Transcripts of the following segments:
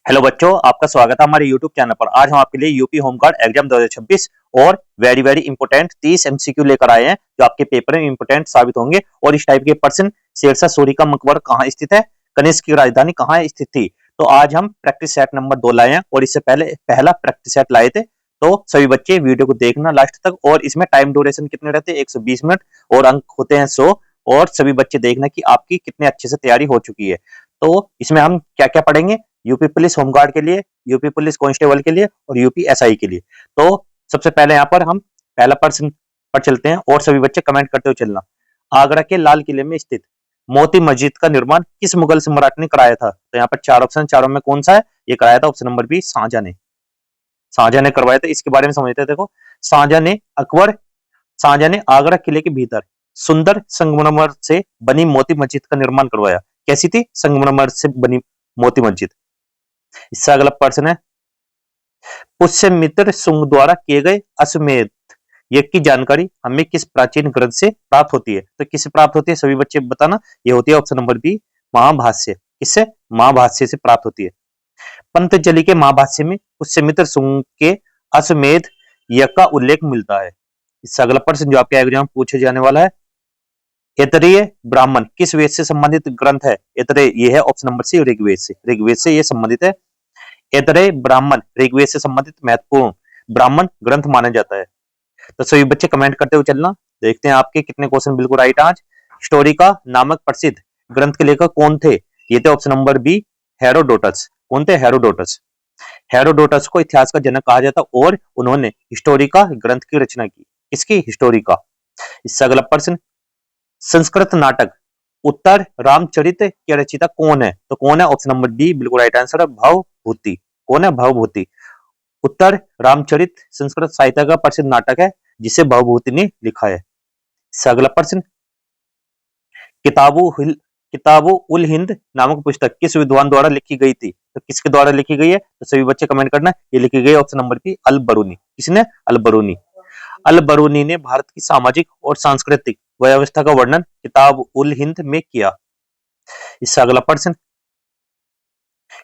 Hello बच्चों, आपका स्वागत है हमारे यूट्यूब चैनल पर। आज हम आपके लिए यूपी होम गार्ड एग्जाम 2026 और वेरी वेरी इंपोर्टेंट 30 एमसीक्यू लेकर आए हैं जो आपके पेपर में इंपोर्टेंट साबित होंगे। और इस टाइप के प्रश्न, शेरशाह सूरी का मकबरा कहाँ स्थित है, कनिष्क की राजधानी कहाँ स्थित थी। तो आज हम प्रैक्टिस सेट नंबर 2 लाए हैं और इससे पहले पहला प्रैक्टिस सेट लाए थे। तो सभी बच्चे वीडियो को देखना लास्ट तक। और इसमें टाइम ड्यूरेशन कितने रहते हैं, 120 मिनट, और अंक होते हैं 100। और सभी बच्चे देखना कि आपकी कितने अच्छे से तैयारी हो चुकी है। तो इसमें हम क्या क्या पढ़ेंगे, यूपी पुलिस होमगार्ड के लिए, यूपी पुलिस कांस्टेबल के लिए और यूपी एसआई के लिए। तो सबसे पहले यहाँ पर हम पहला प्रश्न पर चलते हैं और सभी बच्चे कमेंट करते हुए चलना। आगरा के लाल किले में स्थित मोती मस्जिद का निर्माण किस मुगल सम्राट ने कराया था। तो यहाँ पर चार ऑप्शन, चारों में कौन सा है, ये कराया था ऑप्शन नंबर बी, शाहजहां ने। शाहजहां ने करवाया था। इसके बारे में समझते हैं। देखो, शाहजहां ने अकबर शाहजहां ने आगरा किले के भीतर सुंदर संगमरमर से बनी मोती मस्जिद का निर्माण करवाया। कैसी थी? संगमरमर से बनी मोती मस्जिद। इससे अगला प्रश्न है, पुष्यमित्र शुंग द्वारा किए गए अश्वमेध यज्ञ की जानकारी हमें किस प्राचीन ग्रंथ से प्राप्त होती है। तो किससे प्राप्त होती है, सभी बच्चे बताना। ये होती है ऑप्शन नंबर बी, महाभाष्य। किससे? महाभाष्य से प्राप्त होती है। पंतजलि के महाभाष्य में पुष्यमित्र शुंग के अश्वमेध यज्ञ का उल्लेख मिलता है। इससे अगला प्रश्न जो आपके एग्जाम पूछे जाने वाला है, ऐतरेय ब्राह्मण किस वेद से संबंधित ग्रंथ है। ऐतरेय ये है ऑप्शन नंबर सी, ऋग्वेद से। ऋग्वेद से ये संबंधित है। ऐतरेय ब्राह्मण ऋग्वेद से संबंधित महत्वपूर्ण ब्राह्मण ग्रंथ माना जाता है। तो सभी बच्चे कमेंट करते हुए चलना। देखते हैं आपके कितने क्वेश्चन बिल्कुल राइट। आज हिस्टोरिका नामक प्रसिद्ध ग्रंथ के लेखक कौन थे। ये थे ऑप्शन नंबर बी, हेरोडोटस। कौन थे? हेरोडोटस। हेरोडोटस को इतिहास का जनक कहा जाता और उन्होंने हिस्टोरिका ग्रंथ की रचना की। किसकी? हिस्टोरिका। इससे अगला प्रश्न, संस्कृत नाटक उत्तर रामचरित के रचयिता कौन है। तो कौन है? ऑप्शन नंबर बी बिल्कुल राइट आंसर है, भवभूति। कौन है? भवभूति। उत्तर रामचरित संस्कृत साहित्य का प्रसिद्ध नाटक है जिसे भवभूति ने लिखा है। इससे अगला प्रश्न, किताबो उल हिंद नामक पुस्तक किस विद्वान द्वारा लिखी गई थी। तो किसके द्वारा लिखी गई है? तो सभी बच्चे कमेंट करना। ये लिखी गई ऑप्शन नंबर बी, अल बरूनी। किसने? अल बरूनी। अल बरूनी ने भारत की सामाजिक और सांस्कृतिक व्यवस्था का वर्णन किताब उल हिंद में किया। इससे अगला प्रश्न,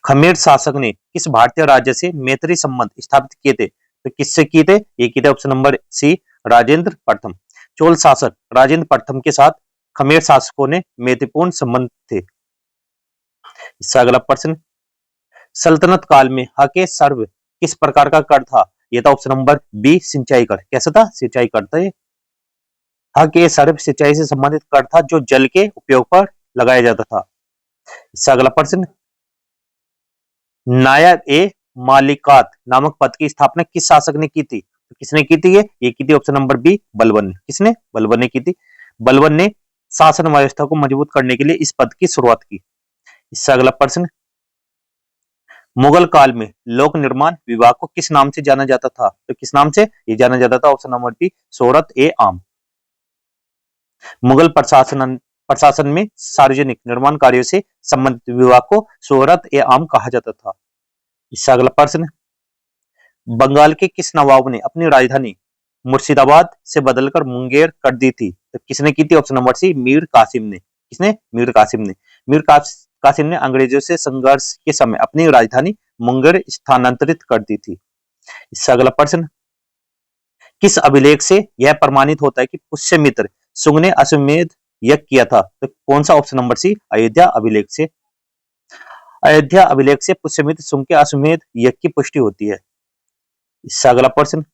खमेर शासक ने किस भारतीय राज्य से मैत्री संबंध स्थापित किए थे। तो किससे किए थे? ये किए थे ऑप्शन नंबर सी, राजेंद्र प्रथम। चोल शासक राजेंद्र प्रथम के साथ खमेर शासकों ने मैत्रीपूर्ण संबंध थे। इससे अगला प्रश्न, सल्तनत काल में हके सर्व किस प्रकार का कर था। ये था ऑप्शन नंबर बी, सिंचाई कर। कैसा था? सिंचाई कर था ये। हके सर्व सिंचाई से संबंधित कर था जो जल के उपयोग पर लगाया जाता था। इससे अगला प्रश्न, नायब ए मालिकात नामक पद की स्थापना किस शासक ने की थी। तो किसने की थी? ये की थी ऑप्शन नंबर बी, बलबन ने। किसने? बलबन ने की थी। बलबन ने शासन व्यवस्था को मजबूत करने के लिए इस पद की शुरुआत की। इससे अगला प्रश्न, मुगल काल में लोक निर्माण विभाग को किस नाम से जाना जाता था। तो किस नाम से ये जाना जाता था? ऑप्शन नंबर बी, शोहरत ए आम। मुगल प्रशासन में सार्वजनिक निर्माण कार्यों से संबंधित विभाग को शोहरत ए आम कहा जाता था। इससे अगला प्रश्न, बंगाल के किस नवाब ने अपनी राजधानी मुर्शिदाबाद से बदलकर मुंगेर कर दी थी। तो किसने की थी? Option number C, Mir Qasim ने। किसने? मीर कासिम ने। कासिम ने अंग्रेजों से संघर्ष के समय अपनी राजधानी मुंगेर स्थानांतरित कर दी थी। इससे अगला प्रश्न, किस अभिलेख से यह प्रमाणित होता है कि पुष्यमित्र शुंग ने अश्वमेध यज्ञ किया था। तो कौन सा? ऑप्शन नंबर सी, अयोध्या अभिलेख से। अयोध्या अभिलेख से पुष्यमित्र शुंग के अश्वमेध यज्ञ की पुष्टि होती है। इससे अगला प्रश्न,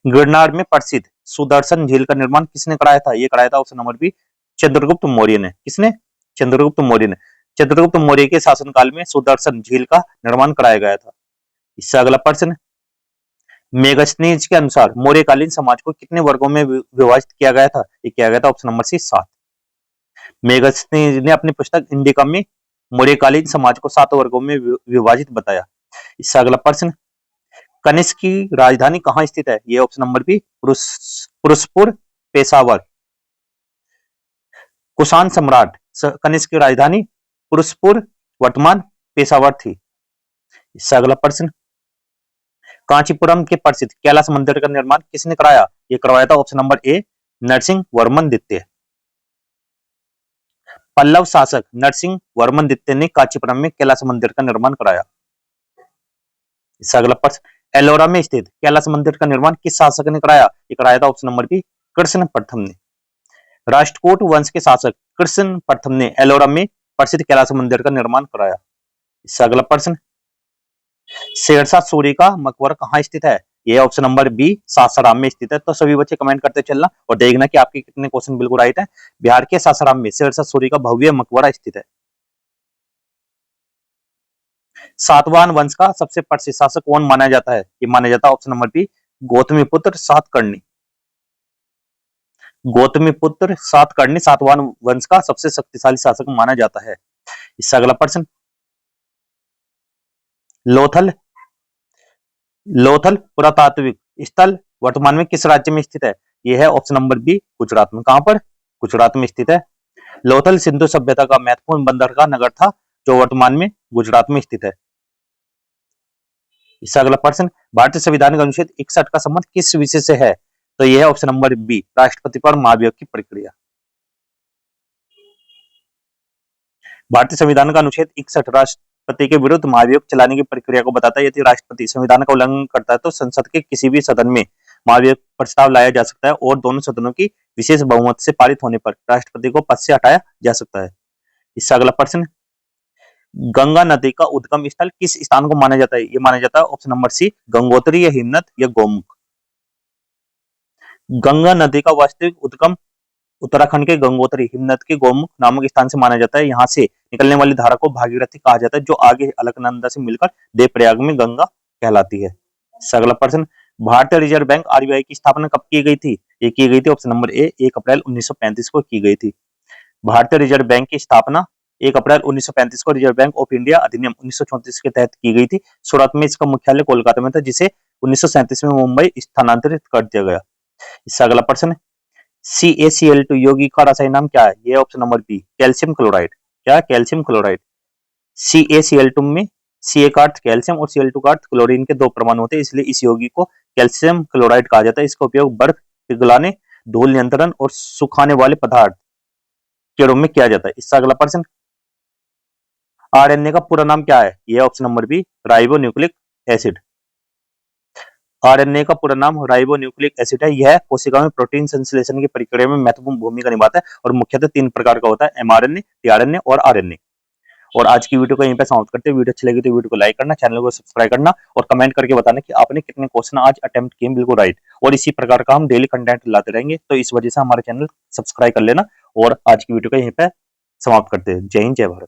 गिरनार में प्रसिद्ध सुदर्शन झील का निर्माण किसने कराया था। ये कराया था option number B, Chandragupta Maurya ने। किसने? चंद्रगुप्त मौर्य ने। चंद्रगुप्त मौर्य के शासनकाल में सुदर्शन झील का निर्माण कराया गया था। इससे अगला प्रश्न, मेगस्थनीज के अनुसार मौर्यकालीन समाज को कितने वर्गों में विभाजित किया गया था। ये किया गया था ऑप्शन नंबर सी, 7। मेगस्थनीज ने अपनी पुस्तक इंडिका में मौर्यकालीन समाज को 7 वर्गों में विभाजित बताया। इससे अगला प्रश्न, कनिष्क की राजधानी कहाँ स्थित है। ये option number B, Purushapura, Peshawar. Kushan सम्राट कनिष्क की राजधानी पुरुषपुर, वर्तमान पेशावर थी। इससे अगला प्रश्न, कांचीपुरम के प्रसिद्ध कैलाश मंदिर का निर्माण किसने कराया। ये करवाया था option number A, Narasimha Varman द्वितीय। पल्लव शासक नरसिंह वर्मन द्वितीय ने कांचीपुरम में कैलास मंदिर का निर्माण कराया। इसका अगला प्रश्न, एलोरा में स्थित कैलास मंदिर का निर्माण किस शासक ने कराया? ये कराया था ऑप्शन नंबर बी, कृष्ण प्रथम ने। राष्ट्रकूट वंश के शासक कृष्ण प्रथम ने एलोरा में प्रसिद्ध कैलास मंदिर का निर्माण कराया। इसका अगला प्रश्न, शेरशाह सूरी का मकबरा कहाँ स्थित है? ये ऑप्शन नंबर बी, सासाराम में स्थित है। तो सभी बच्चे कमेंट करते चलना और देखना कि आपके कितने क्वेश्चन बिल्कुल राइट है। बिहार के सासाराम में शेरशाह सूरी का भव्य मकबरा स्थित है। सातवाहन वंश का सबसे प्रसिद्ध शासक कौन माना जाता है? ये माना जाता है option number B, Gautamiputra Satakarni. Gautamiputra Satakarni Satavahana वंश का सबसे शक्तिशाली शासक माना जाता है। इसका अगला प्रश्न, लोथल लोथल पुरातात्विक स्थल वर्तमान में किस राज्य में स्थित है? यह है ऑप्शन नंबर बी, गुजरात में। कहां पर? गुजरात में स्थित है। लोथल सिंधु सभ्यता का महत्वपूर्ण बंदरगाह नगर था जो वर्तमान में गुजरात में स्थित है। इसका अगला प्रश्न, भारतीय संविधान का अनुच्छेद 61 का संबंध किस विषय से है? तो यह है ऑप्शन नंबर बी, राष्ट्रपति पर महाभियोग की प्रक्रिया। भारतीय संविधान का अनुच्छेद 61 राष्ट्रपति के विरुद्ध महाभियोग चलाने की प्रक्रिया को बताता है। यदि राष्ट्रपति संविधान का उल्लंघन करता है तो संसद के किसी भी सदन में महाभियोग प्रस्ताव लाया जा सकता है और दोनों सदनों की विशेष बहुमत से पारित होने पर राष्ट्रपति को पद से हटाया जा सकता है। इसका अगला प्रश्न, गंगा नदी का उद्गम स्थल किस स्थान को माना जाता है? ये माना जाता है ऑप्शन नंबर सी, गंगोत्री या हिमनद या गोमुख। गंगा नदी का वास्तविक उद्गम उत्तराखंड के गंगोत्री हिमनद के गोमुख नामक स्थान से माना जाता है। यहाँ से निकलने वाली धारा को भागीरथी कहा जाता है जो आगे अलकनंदा से मिलकर देवप्रयाग में गंगा कहलाती है। अगला प्रश्न, भारतीय रिजर्व बैंक आरबीआई की स्थापना कब की गई थी? ये की गई थी ऑप्शन नंबर ए, 1 अप्रैल 1935 को की गई थी। भारतीय रिजर्व बैंक की स्थापना 1 अप्रैल 1935 को रिजर्व बैंक ऑफ इंडिया अधिनियम 1934 के तहत की गई थी। शुरुआत में इसका मुख्यालय कोलकाता में था जिसे 1937 में मुंबई स्थानांतरित कर दिया गया। इसका अगला प्रश्न, CaCl2 यौगिक का रासायनिक नाम क्या है? ये option number B, calcium chloride. क्या? Calcium chloride. CaCl2 में Ca का अर्थ कैल्शियम और Cl2 का अर्थ क्लोरीन के 2 परमाणु होते हैं, इसलिए इस यौगिक को कैल्शियम क्लोराइड कहा जाता है। इसका उपयोग बर्फ पिघलाने, धूल नियंत्रण और सुखाने वाले पदार्थ के रूप में किया जाता है। इसका अगला प्रश्न, आरएनए का पूरा नाम क्या है? यह option number B, ribonucleic acid. RNA का पूरा नाम राइबो न्यूक्लिक एसिड है। यह कोशिका में प्रोटीन संश्लेषण की प्रक्रिया में महत्वपूर्ण भूमिका निभाता है और मुख्यतः 3 प्रकार का होता है, एमआरएनए, टीआरएनए और आरएनए। और आज की वीडियो को यहीं पे समाप्त करते हैं। वीडियो अच्छी लगी तो वीडियो को लाइक करना, चैनल को सब्सक्राइब करना और कमेंट करके बताना कि आपने कितने क्वेश्चन आज अटेम्प्ट किए बिल्कुल राइट। और इसी प्रकार का हम डेली कंटेंट लाते रहेंगे, तो इस वजह से हमारा चैनल सब्सक्राइब कर लेना। और आज की वीडियो को यहीं पे समाप्त करते हैं। जय हिंद, जय भारत।